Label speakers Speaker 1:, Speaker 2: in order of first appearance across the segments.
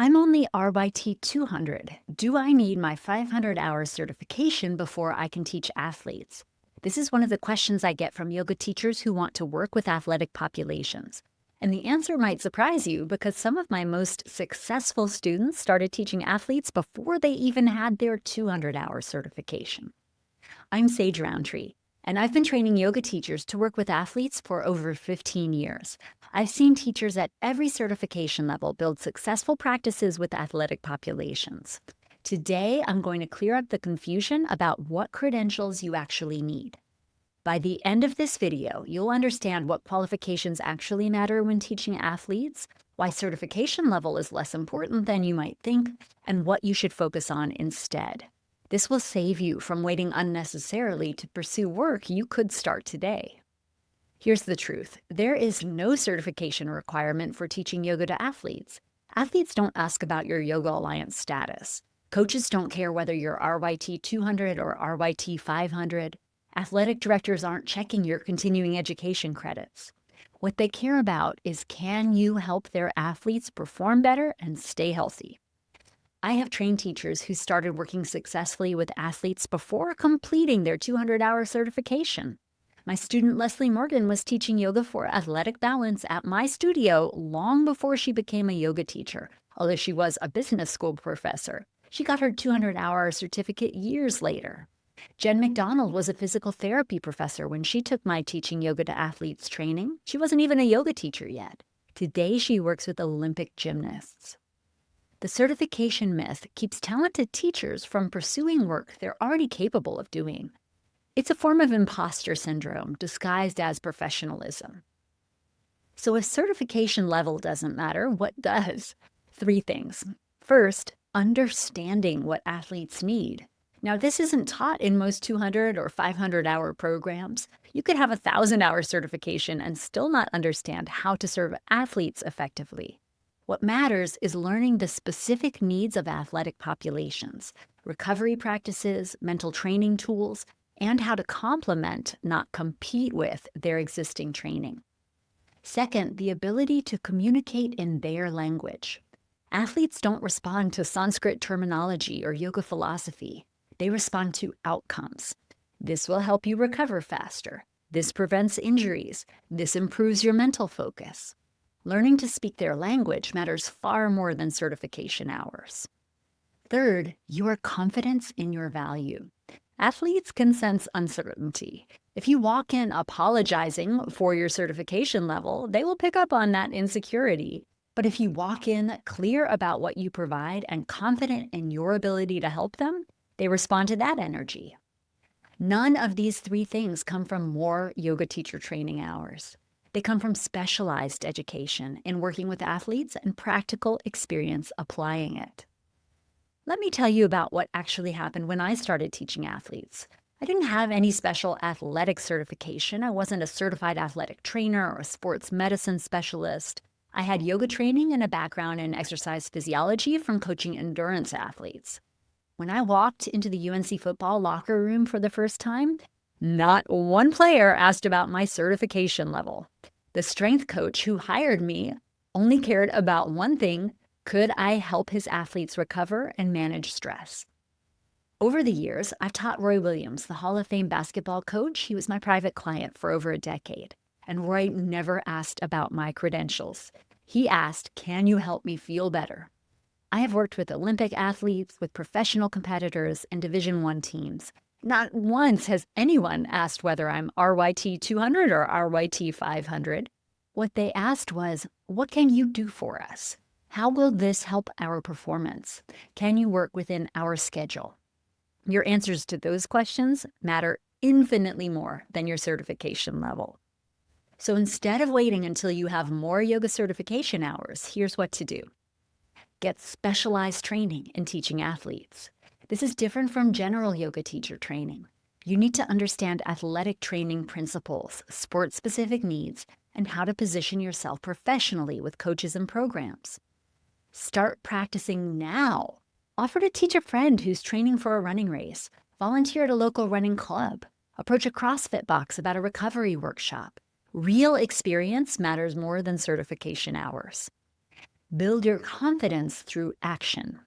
Speaker 1: I'm only RYT 200. Do I need my 500-hour certification before I can teach athletes? This is one of the questions I get from yoga teachers who want to work with athletic populations. And the answer might surprise you because some of my most successful students started teaching athletes before they even had their 200-hour certification. I'm Sage Rountree, and I've been training yoga teachers to work with athletes for over 15 years. I've seen teachers at every certification level build successful practices with athletic populations. Today, I'm going to clear up the confusion about what credentials you actually need. By the end of this video, you'll understand what qualifications actually matter when teaching athletes, why certification level is less important than you might think, and what you should focus on instead. This will save you from waiting unnecessarily to pursue work you could start today. Here's the truth. There is no certification requirement for teaching yoga to athletes. Athletes don't ask about your Yoga Alliance status. Coaches don't care whether you're RYT 200 or RYT 500. Athletic directors aren't checking your continuing education credits. What they care about is, can you help their athletes perform better and stay healthy? I have trained teachers who started working successfully with athletes before completing their 200-hour certification. My student Leslie Morgan was teaching yoga for athletic balance at my studio long before she became a yoga teacher, although she was a business school professor. She got her 200-hour certificate years later. Jen McDonald was a physical therapy professor when she took my teaching yoga to athletes training. She wasn't even a yoga teacher yet. Today, she works with Olympic gymnasts. The certification myth keeps talented teachers from pursuing work they're already capable of doing. It's a form of imposter syndrome disguised as professionalism. So if certification level doesn't matter, what does? 3 things. First, understanding what athletes need. Now, this isn't taught in most 200 or 500-hour programs. You could have a 1,000-hour certification and still not understand how to serve athletes effectively. What matters is learning the specific needs of athletic populations, recovery practices, mental training tools, and how to complement, not compete with, their existing training. Second, the ability to communicate in their language. Athletes don't respond to Sanskrit terminology or yoga philosophy. They respond to outcomes. This will help you recover faster. This prevents injuries. This improves your mental focus. Learning to speak their language matters far more than certification hours. Third, your confidence in your value. Athletes can sense uncertainty. If you walk in apologizing for your certification level, they will pick up on that insecurity. But if you walk in clear about what you provide and confident in your ability to help them, they respond to that energy. None of these 3 things come from more yoga teacher training hours. They come from specialized education in working with athletes and practical experience applying it. Let me tell you about what actually happened when I started teaching athletes. I didn't have any special athletic certification. I wasn't a certified athletic trainer or a sports medicine specialist. I had yoga training and a background in exercise physiology from coaching endurance athletes. When I walked into the UNC football locker room for the first time, not one player asked about my certification level. The strength coach who hired me only cared about one thing: could I help his athletes recover and manage stress? Over the years, I've taught Roy Williams, the Hall of Fame basketball coach. He was my private client for over a decade, and Roy never asked about my credentials. He asked, "Can you help me feel better?" I have worked with Olympic athletes, with professional competitors, and Division I teams. Not once has anyone asked whether I'm RYT 200 or RYT 500. What they asked was, what can you do for us? How will this help our performance? Can you work within our schedule? Your answers to those questions matter infinitely more than your certification level. So instead of waiting until you have more yoga certification hours, here's what to do. Get specialized training in teaching athletes. This is different from general yoga teacher training. You need to understand athletic training principles, sport-specific needs, and how to position yourself professionally with coaches and programs. Start practicing now. Offer to teach a friend who's training for a running race. Volunteer at a local running club. Approach a CrossFit box about a recovery workshop. Real experience matters more than certification hours. Build your confidence through action.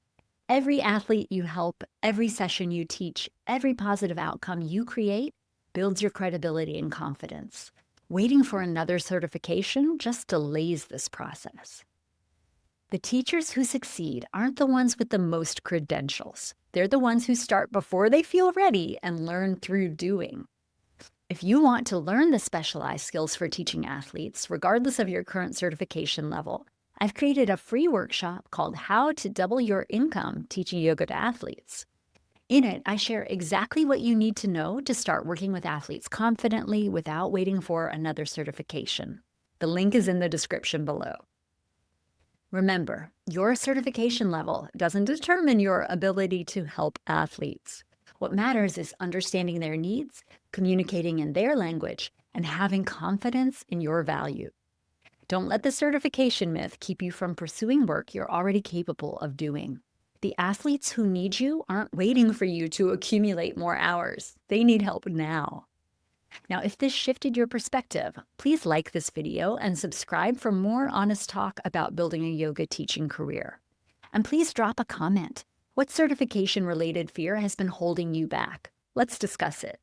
Speaker 1: Every athlete you help, every session you teach, every positive outcome you create builds your credibility and confidence. Waiting for another certification just delays this process. The teachers who succeed aren't the ones with the most credentials. They're the ones who start before they feel ready and learn through doing. If you want to learn the specialized skills for teaching athletes, regardless of your current certification level, I've created a free workshop called How to Double Your Income Teaching Yoga to Athletes. In it, I share exactly what you need to know to start working with athletes confidently without waiting for another certification. The link is in the description below. Remember, your certification level doesn't determine your ability to help athletes. What matters is understanding their needs, communicating in their language, and having confidence in your value. Don't let the certification myth keep you from pursuing work you're already capable of doing. The athletes who need you aren't waiting for you to accumulate more hours. They need help now. Now, if this shifted your perspective, please like this video and subscribe for more honest talk about building a yoga teaching career. And please drop a comment. What certification-related fear has been holding you back? Let's discuss it.